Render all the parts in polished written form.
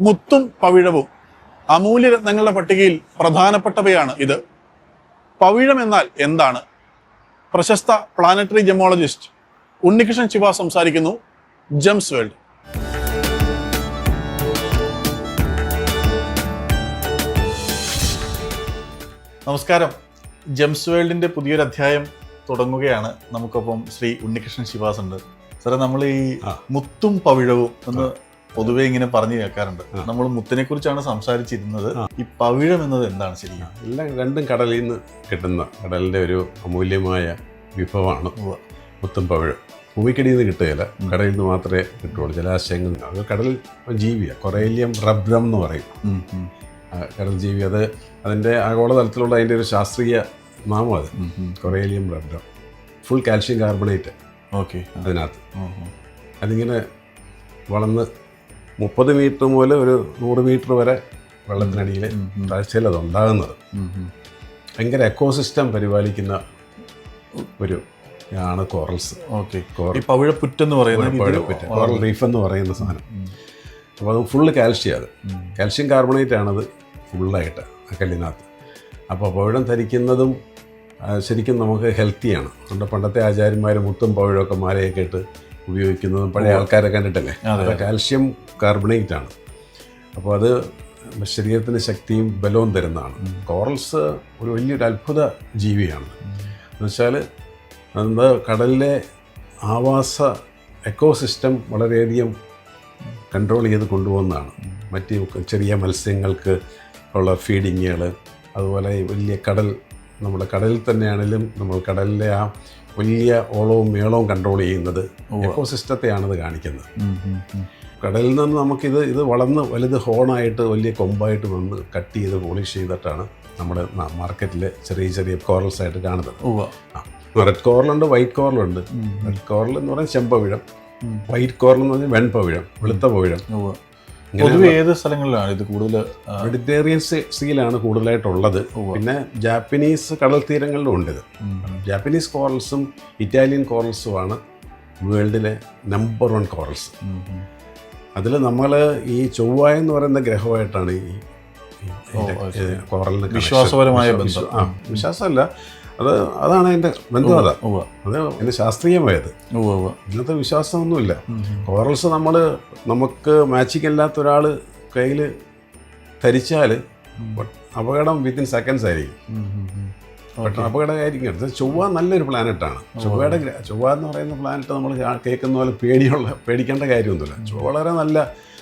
മുത്തും പവിഴവും അമൂല്യരത്നങ്ങളുടെ പട്ടികയിൽ പ്രധാനപ്പെട്ടവയാണ് ഇത്. പവിഴം എന്നാൽ എന്താണ്? പ്രശസ്ത പ്ലാനറ്ററി ജെമോളജിസ്റ്റ് ഉണ്ണികൃഷ്ണൻ ശിവ സംസാരിക്കുന്നു. Gems world. നമസ്കാരം. ജെംസ് വേൾഡിന്റെ പുതിയൊരു അധ്യായം തുടങ്ങുകയാണ്. നമുക്കൊപ്പം ശ്രീ ഉണ്ണികൃഷ്ണൻ ശിവാസ് ഉണ്ട്. സാറേ, നമ്മൾ ഈ മുത്തും പവിഴവും എന്ന് പൊതുവെ ഇങ്ങനെ പറഞ്ഞു കേൾക്കാറുണ്ട്. നമ്മൾ മുത്തിനെ കുറിച്ചാണ് സംസാരിച്ചിരുന്നത്. ഈ പവിഴം എന്നത് എന്താണ് ശരിക്കും? എല്ലാം രണ്ടും കടലിൽ നിന്ന് കിട്ടുന്ന കടലിൻ്റെ ഒരു അമൂല്യമായ വിഭവമാണ് മുത്തും പവിഴം. ഭൂമിക്കടിയിൽ നിന്ന് കിട്ടുകയില്ല, കടലിൽ നിന്ന് മാത്രമേ കിട്ടുള്ളൂ. ജലാശയങ്ങളിൽ നിന്ന്. അത് കടൽ ജീവിയാണ്. കൊറേലിയം റബ്രം എന്ന് പറയും കടൽ ജീവി. അത് അതിൻ്റെ ആഗോളതലത്തിലുള്ള അതിൻ്റെ ഒരു ശാസ്ത്രീയ നാമം അത് കൊറേലിയം റബ്രം. ഫുൾ കാൽഷ്യം കാർബണേറ്റ് അതിനകത്ത്. അതിങ്ങനെ വളർന്ന് 30 മീറ്റർ മുതൽ ഒരു 100 മീറ്റർ വരെ വെള്ളത്തിനടിയിൽ താഴ്ചയിൽ അതുണ്ടാകുന്നത്. ഭയങ്കര എക്കോസിസ്റ്റം പരിപാലിക്കുന്ന ഒരു ആണ് കോറൽസ്. പവിഴപ്പുറ്റെന്ന് പറയുന്നത് കോറൽ റീഫ് എന്ന് പറയുന്ന സാധനം. അപ്പോൾ അത് ഫുള്ള് കാൽഷ്യം. അത് കാൽഷ്യം കാർബണേറ്റ് ആണത് ഫുള്ളായിട്ട് ആ കല്ലിനകത്ത്. അപ്പോൾ പവിഴം ധരിക്കുന്നതും ശരിക്കും നമുക്ക് ഹെൽത്തിയാണ്. അതുകൊണ്ട് പണ്ടത്തെ ആചാര്യന്മാർ മുത്തും പവിഴമൊക്കെ മാലയൊക്കെ ഇട്ട് ഉപയോഗിക്കുന്നതും പഴയ ആൾക്കാരെ കണ്ടിട്ടല്ലേ. അത് കാൽഷ്യം കാർബണേറ്റ് ആണ്. അപ്പോൾ അത് ശരീരത്തിന് ശക്തിയും ബലവും തരുന്നതാണ്. കോറൽസ് ഒരു വലിയൊരു അത്ഭുത ജീവിയാണ്. എന്നുവെച്ചാൽ അത് കടലിലെ ആവാസ എക്കോസിസ്റ്റം വളരെയധികം കൺട്രോൾ ചെയ്ത് കൊണ്ടുപോകുന്നതാണ്. മറ്റ് ചെറിയ മത്സ്യങ്ങൾക്ക് ഉള്ള ഫീഡിങ്ങുകൾ, അതുപോലെ വലിയ കടൽ, നമ്മുടെ കടലിൽ തന്നെയാണെങ്കിലും നമ്മൾ കടലിലെ ആ വലിയ ഓളവും മേളവും കൺട്രോൾ ചെയ്യുന്നത് എക്കോസിസ്റ്റത്തെയാണത് കാണിക്കുന്നത്. കടലിൽ നിന്ന് നമുക്കിത് വളർന്ന് വലുത് ഹോണായിട്ട് വലിയ കൊമ്പായിട്ട് വന്ന് കട്ട് ചെയ്ത് പോളിഷ് ചെയ്തിട്ടാണ് നമ്മുടെ മാർക്കറ്റിൽ ചെറിയ ചെറിയ കോറൽസ് ആയിട്ട് കാണുന്നത്. റെഡ് കോറലുണ്ട്, വൈറ്റ് കോറലുണ്ട്. റെഡ് കോറൽ എന്ന് പറഞ്ഞാൽ ചെമ്പവിഴം, വൈറ്റ് കോറൽ എന്ന് പറഞ്ഞാൽ വെൺപവിഴം, വെളുത്ത പവിഴം. ഏത് സ്ഥലങ്ങളിലാണ് ഇത് കൂടുതൽ? മെഡിറ്ററേനിയൻ സീയിലാണ് കൂടുതലായിട്ടുള്ളത്. പിന്നെ ജാപ്പനീസ് കടൽ തീരങ്ങളിലും ഉണ്ട് ഇത്. ജാപ്പനീസ് കോറൽസും ഇറ്റാലിയൻ കോറൽസുമാണ് വേൾഡിലെ നമ്പർ 1 കോറൽസ്. അതിൽ നമ്മൾ ഈ ചൊവ്വ എന്ന് പറയുന്ന ഗ്രഹമായിട്ടാണ് ഈ കോറലിന് വിശ്വാസപരമായ വിശ്വാസമല്ല, അതാണ് അതിൻ്റെ ബന്ധം. അത് അതിൻ്റെ ശാസ്ത്രീയമായത്. ഇന്നത്തെ വിശ്വാസമൊന്നുമില്ല. കോറൽസ് നമുക്ക് മാച്ചിങ് അല്ലാത്ത ഒരാൾ കയ്യിൽ ധരിച്ചാൽ അപകടം വിത്തിൻ സെക്കൻഡ്സ് ആയിരിക്കും. അപകടമായിരിക്കും. ചൊവ്വ നല്ലൊരു പ്ലാനറ്റാണ്. ചൊവ്വ എന്ന് പറയുന്ന പ്ലാനറ്റ് നമ്മൾ കേൾക്കുന്ന പോലെ പേടിക്കേണ്ട കാര്യമൊന്നുമില്ല. ചൊവ്വ വളരെ നല്ല,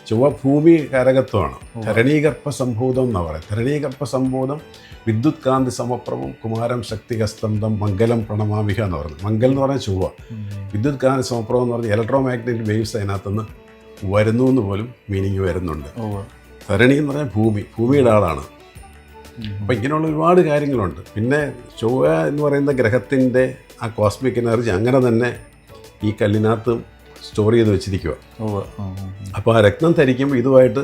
ചൊവ്വ ഭൂമി കാരകത്വമാണ്. ധരണീഗർഭ സംഭൂതം എന്നാണ് പറയുന്നത്. ധരണീഗർഭ സംഭൂതം വിദ്യുത് കാന്തി സമപ്രഭം കുമാരം ശക്തികസ്തംഭം മംഗലം പ്രണമാമിക എന്ന് പറയുന്നത്. മംഗലം എന്ന് പറഞ്ഞാൽ ചൊവ്വ. വിദ്യുത് കാന്തി സമപ്രഭം എന്ന് പറഞ്ഞാൽ ഇലക്ട്രോ മാഗ്നറ്റിക് വേവ്സ് അതിനകത്തുനിന്ന് വരുന്നു എന്ന് പോലും മീനിങ് വരുന്നുണ്ട്. ധരണി എന്ന് പറഞ്ഞാൽ ഭൂമിയുടെ ആളാണ്. അപ്പം ഇങ്ങനെയുള്ള ഒരുപാട് കാര്യങ്ങളുണ്ട്. പിന്നെ ചൊവ്വ എന്ന് പറയുന്ന ഗ്രഹത്തിൻ്റെ ആ കോസ്മിക് എനർജി അങ്ങനെ തന്നെ ഈ കല്ലിനകത്ത് സ്റ്റോർ ചെയ്ത് വെച്ചിരിക്കുക. അപ്പോൾ ആ രത്നം ധരിക്കുമ്പോൾ ഇതുമായിട്ട്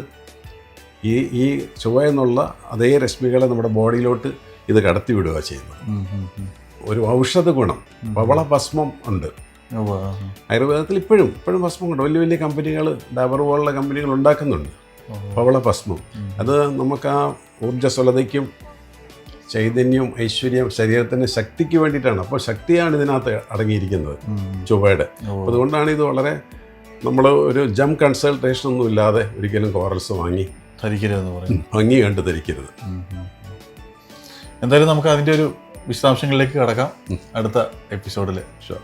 ഈ ചൊവ്വ എന്നുള്ള അതേ രശ്മികളെ നമ്മുടെ ബോഡിയിലോട്ട് ഇത് കടത്തി വിടുക ചെയ്യുന്നത്. ഒരു ഔഷധ ഗുണം, പവള ഭസ്മം ഉണ്ട് ആയുർവേദത്തിൽ. ഇപ്പോഴും ഭസ്മം ഉണ്ട്. വലിയ കമ്പനികൾ, ഡാബർ പോലുള്ള കമ്പനികൾ ഉണ്ടാക്കുന്നുണ്ട് പവള ഭസ്മം. അത് നമുക്ക് ആ ഊർജ്ജസ്വലതയ്ക്കും ചൈതന്യവും ഐശ്വര്യം, ശരീരത്തിൻ്റെ ശക്തിക്ക് വേണ്ടിയിട്ടാണ്. അപ്പോൾ ശക്തിയാണ് ഇതിനകത്ത് അടങ്ങിയിരിക്കുന്നത് ചൊവ്വയുടെ. അതുകൊണ്ടാണ് ഇത് വളരെ, നമ്മൾ ഒരു ജം കൺസൾട്ടേഷൻ ഒന്നും ഇല്ലാതെ ഒരിക്കലും കോറൽസ് വാങ്ങി ധരിക്കരുതെന്ന് പറയും. ഭംഗി കണ്ട് ധരിക്കരുത്. എന്തായാലും നമുക്ക് അതിൻ്റെ ഒരു വിശദാംശങ്ങളിലേക്ക് കടക്കാം അടുത്ത എപ്പിസോഡിൽ. ഷുവർ.